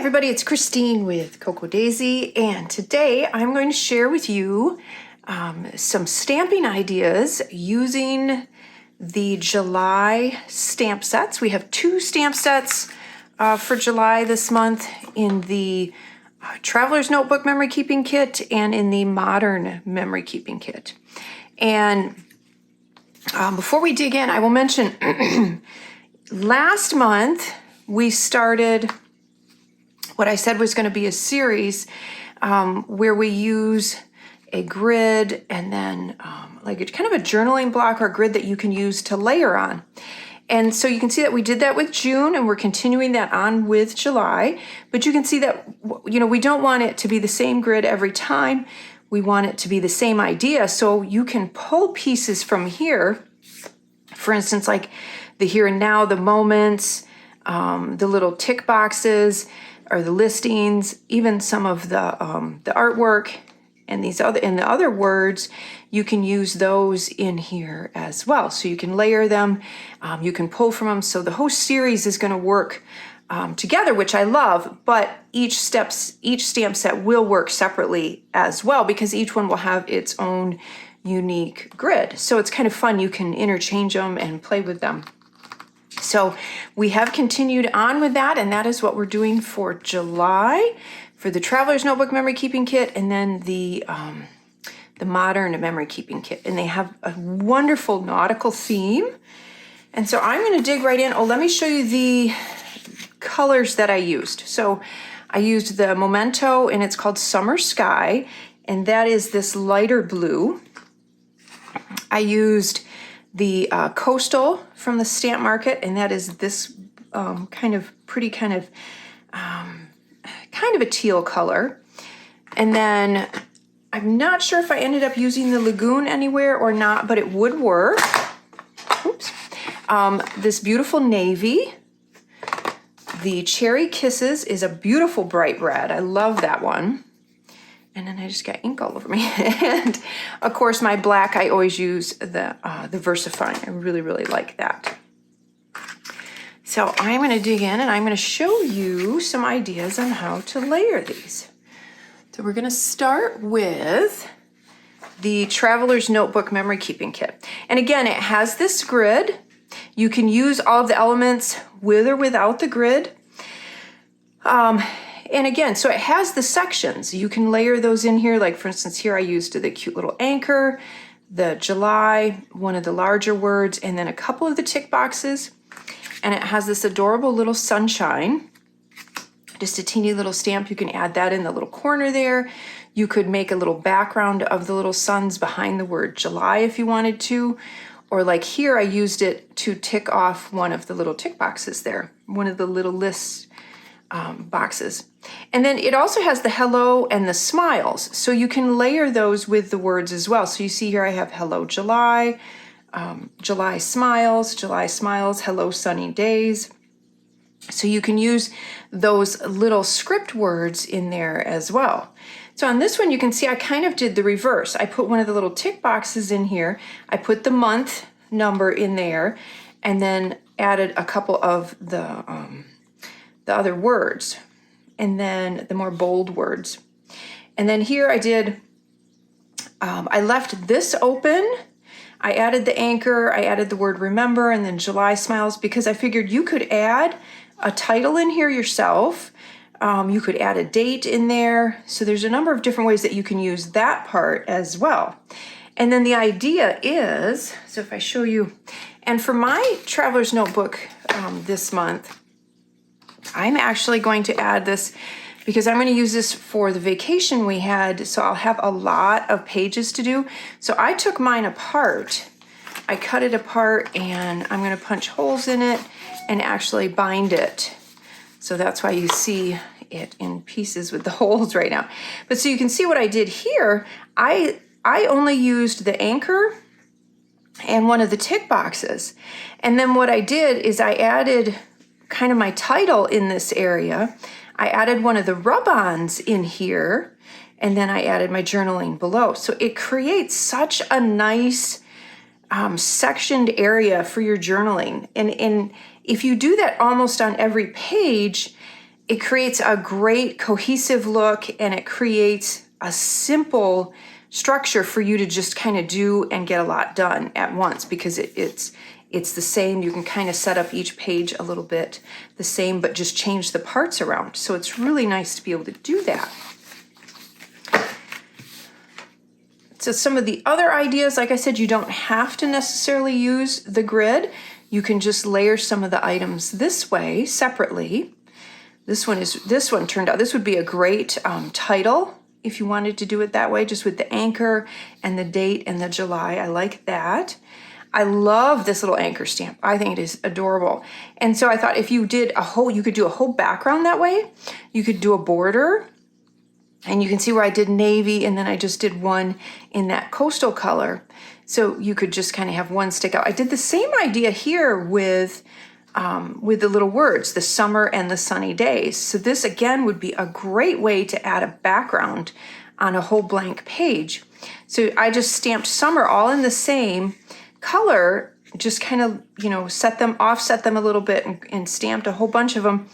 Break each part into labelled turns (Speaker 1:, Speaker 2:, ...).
Speaker 1: everybody, it's Christine with Cocoa Daisy, and today I'm going to share with you some stamping ideas using the July stamp sets. We have 2 stamp sets for July this month in the Traveler's Notebook Memory Keeping Kit and in the Modern Memory Keeping Kit. And before we dig in, I will mention last month we started what I said was going to be a series where we use a grid and then like a kind of a journaling block or a grid that you can use to layer on. And so you can see that we did that with June and we're continuing that on with July, but you can see that, you know, we don't want it to be the same grid every time. We want it to be the same idea. So you can pull pieces from here, for instance, like the here and now, the moments, the little tick boxes, or the listings, even some of the artwork and the other words, you can use those in here as well. So you can layer them, you can pull from them. So the whole series is going to work together, which I love, but each stamp set will work separately as well because each one will have its own unique grid. So it's kind of fun. You can interchange them and play with them. So we have continued on with that, and that is what we're doing for July for the Traveler's Notebook Memory Keeping Kit and then the Modern Memory Keeping Kit. And they have a wonderful nautical theme. And so I'm going to dig right in. Oh, let me show you the colors that I used. So I used the Memento, and it's called Summer Sky, and that is this lighter blue. I used the Coastal from the Stamp Market, and that is this kind of a teal color. And then I'm not sure if I ended up using the Lagoon anywhere or not, but it would work. Oops. This beautiful navy. The Cherry Kisses is a beautiful bright red. I love that one. And then I just got ink all over me. And of course, my black, I always use the VersaFine. I really, really like that. So I'm going to dig in and I'm going to show you some ideas on how to layer these. So we're going to start with the Traveler's Notebook Memory Keeping Kit. And again, it has this grid. You can use all of the elements with or without the grid. And again, so it has the sections. You can layer those in here. Like for instance, here I used the cute little anchor, the July, one of the larger words, and then a couple of the tick boxes. And it has this adorable little sunshine, just a teeny little stamp. You can add that in the little corner there. You could make a little background of the little suns behind the word July if you wanted to. Or like here, I used it to tick off one of the little tick boxes there, one of the little list boxes. And then it also has the hello and the smiles. So you can layer those with the words as well. So you see here I have hello July, July smiles, hello sunny days. So you can use those little script words in there as well. So on this one, you can see I kind of did the reverse. I put one of the little tick boxes in here. I put the month number in there and then added a couple of the other words and then the more bold words. And then here I did, I left this open. I added the anchor, I added the word remember, and then July smiles because I figured you could add a title in here yourself. You could add a date in there. So there's a number of different ways that you can use that part as well. And then the idea is, so if I show you, and for my Traveler's Notebook this month, I'm actually going to add this because I'm going to use this for the vacation we had. So I'll have a lot of pages to do. So I took mine apart. I cut it apart and I'm going to punch holes in it and actually bind it. So that's why you see it in pieces with the holes right now. But so you can see what I did here. I only used the anchor and one of the tick boxes. And then what I did is I added kind of my title in this area. I added one of the rub-ons in here, and then I added my journaling below. So it creates such a nice sectioned area for your journaling. And if you do that almost on every page, it creates a great cohesive look, and it creates a simple structure for you to just kind of do and get a lot done at once, because it's the same. You can kind of set up each page a little bit the same, but just change the parts around. So it's really nice to be able to do that. So some of the other ideas, like I said, you don't have to necessarily use the grid. You can just layer some of the items this way separately. This one turned out, this would be a great title if you wanted to do it that way, just with the anchor and the date and the July. I like that. I love this little anchor stamp. I think it is adorable. And so I thought if you did you could do a whole background that way. You could do a border, and you can see where I did navy, and then I just did one in that coastal color. So you could just kind of have one stick out. I did the same idea here with the little words, the summer and the sunny days. So this again would be a great way to add a background on a whole blank page. So I just stamped summer all in the same color, just kind of, offset them a little bit and stamped a whole bunch of them.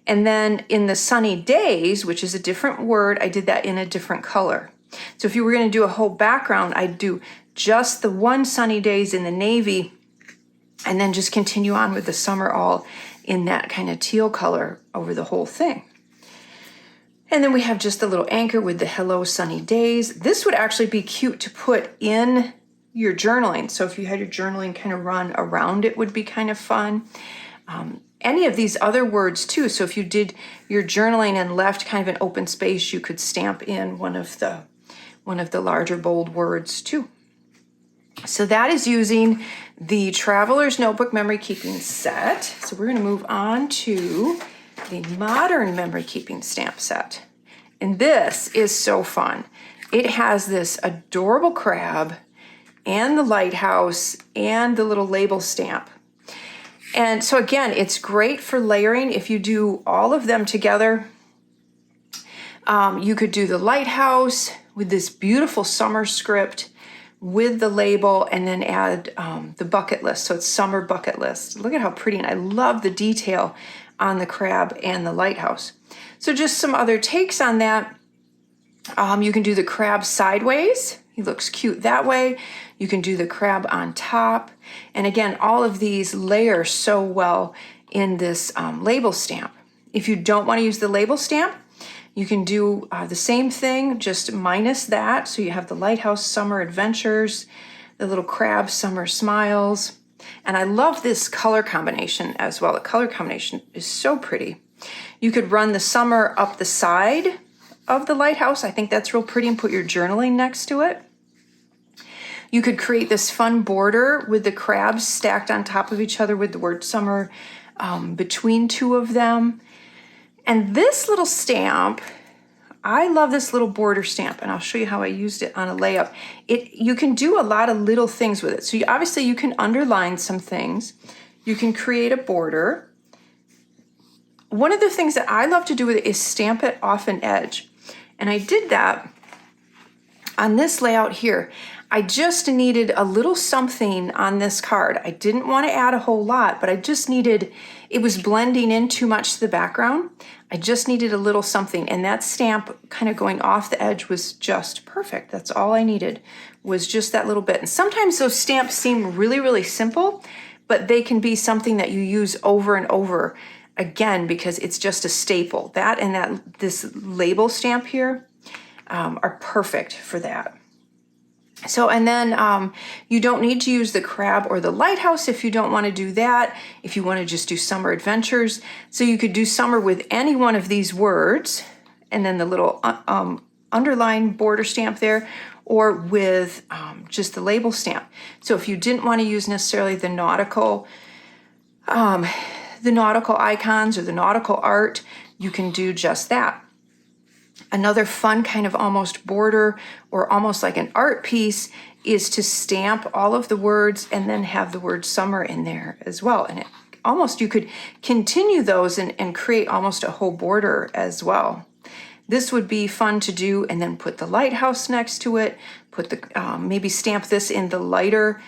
Speaker 1: And then in the sunny days, which is a different word, I did that in a different color. So if you were going to do a whole background, I'd do just the one sunny days in the navy, and then just continue on with the summer all in that kind of teal color over the whole thing. And then we have just a little anchor with the hello sunny days. This would actually be cute to put in your journaling. So if you had your journaling kind of run around, it would be kind of fun. Any of these other words too. So if you did your journaling and left kind of an open space, you could stamp in one of the larger bold words too. So that is using the Traveler's Notebook Memory Keeping Set. So we're going to move on to the Modern Memory Keeping Stamp Set. And this is so fun. It has this adorable crab and the lighthouse and the little label stamp. And so again, it's great for layering. If you do all of them together, you could do the lighthouse with this beautiful summer script with the label, and then add the bucket list. So it's summer bucket list. Look at how pretty, and I love the detail on the crab and the lighthouse. So just some other takes on that. You can do the crab sideways. He looks cute that way. You can do the crab on top. And again, all of these layer so well in this label stamp. If you don't want to use the label stamp, you can do the same thing, just minus that. So you have the lighthouse summer adventures, the little crab summer smiles. And I love this color combination as well. The color combination is so pretty. You could run the summer up the side of the lighthouse. I think that's real pretty, and put your journaling next to it. You could create this fun border with the crabs stacked on top of each other with the word summer between two of them. And this little stamp, I love this little border stamp, and I'll show you how I used it on a layup. You can do a lot of little things with it. So obviously you can underline some things. You can create a border. One of the things that I love to do with it is stamp it off an edge. And I did that on this layout here. I just needed a little something on this card. I didn't want to add a whole lot, but I just needed, it was blending in too much to the background. I just needed a little something, and that stamp kind of going off the edge was just perfect. That's all I needed, was just that little bit. And sometimes those stamps seem really, really simple, but they can be something that you use over and over again because it's just a staple. That and this label stamp here are perfect for that. So, and then you don't need to use the crab or the lighthouse if you don't want to do that, if you want to just do summer adventures. So you could do summer with any one of these words, and then the little underline border stamp there, or with just the label stamp. So if you didn't want to use necessarily the nautical icons or the nautical art, you can do just that. Another fun kind of almost border or almost like an art piece is to stamp all of the words and then have the word summer in there as well. And you could continue those and create almost a whole border as well. This would be fun to do, and then put the lighthouse next to it, put the maybe stamp this in the lighter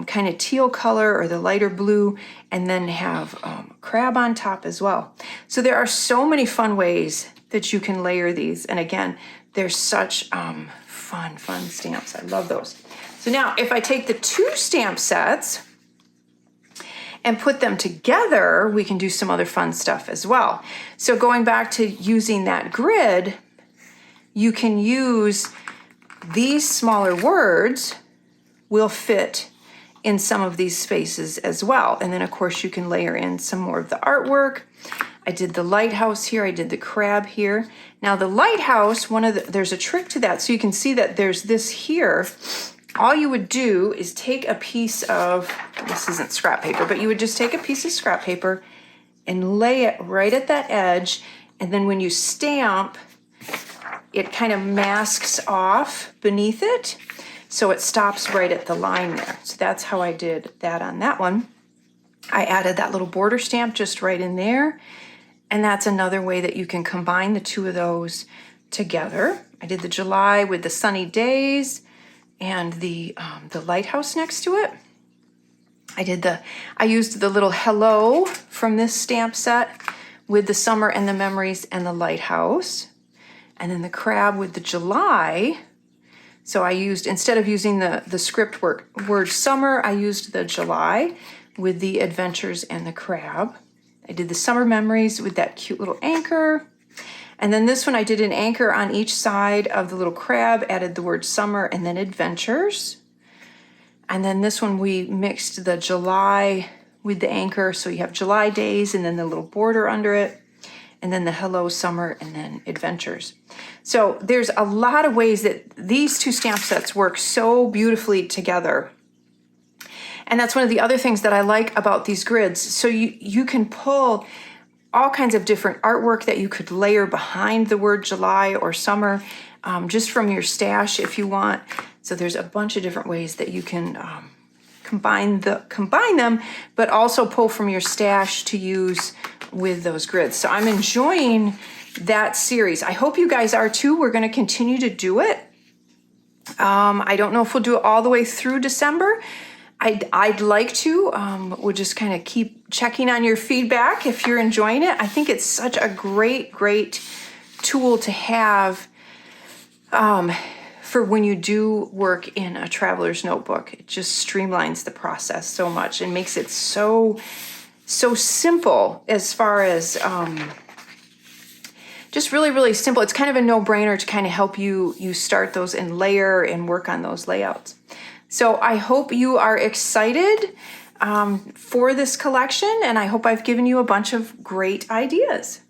Speaker 1: kind of teal color or the lighter blue, and then have crab on top as well. So there are so many fun ways that you can layer these. And again, they're such fun stamps. I love those. So now if I take the 2 stamp sets and put them together, we can do some other fun stuff as well. So going back to using that grid, you can use these smaller words will fit in some of these spaces as well. And then of course you can layer in some more of the artwork. I did the lighthouse here, I did the crab here. Now the lighthouse, there's a trick to that. So you can see that there's this here. All you would do is take a piece of, this isn't scrap paper, but you would just take a piece of scrap paper and lay it right at that edge. And then when you stamp, it kind of masks off beneath it. So it stops right at the line there. So that's how I did that on that one. I added that little border stamp just right in there. And that's another way that you can combine the 2 of those together. I did the July with the sunny days and the lighthouse next to it. I used the little hello from this stamp set with the summer and the memories and the lighthouse. And then the crab with the July. So I used, instead of using the script word summer, I used the July with the adventures and the crab. I did the summer memories with that cute little anchor. And then this one I did an anchor on each side of the little crab, added the word summer and then adventures. And then this one we mixed the July with the anchor. So you have July days and then the little border under it. And then the hello summer and then adventures. So there's a lot of ways that these 2 stamp sets work so beautifully together. And that's one of the other things that I like about these grids. So you can pull all kinds of different artwork that you could layer behind the word July or summer, just from your stash if you want. So there's a bunch of different ways that you can combine them, but also pull from your stash to use with those grids. So I'm enjoying that series. I hope you guys are too. We're going to continue to do it. I don't know if we'll do it all the way through December. I'd like to. We'll just kind of keep checking on your feedback if you're enjoying it. I think it's such a great tool to have for when you do work in a traveler's notebook. It just streamlines the process so much and makes it so simple as far as just really simple. It's kind of a no-brainer to kind of help you start those and layer and work on those layouts. So I hope you are excited for this collection, and I hope I've given you a bunch of great ideas.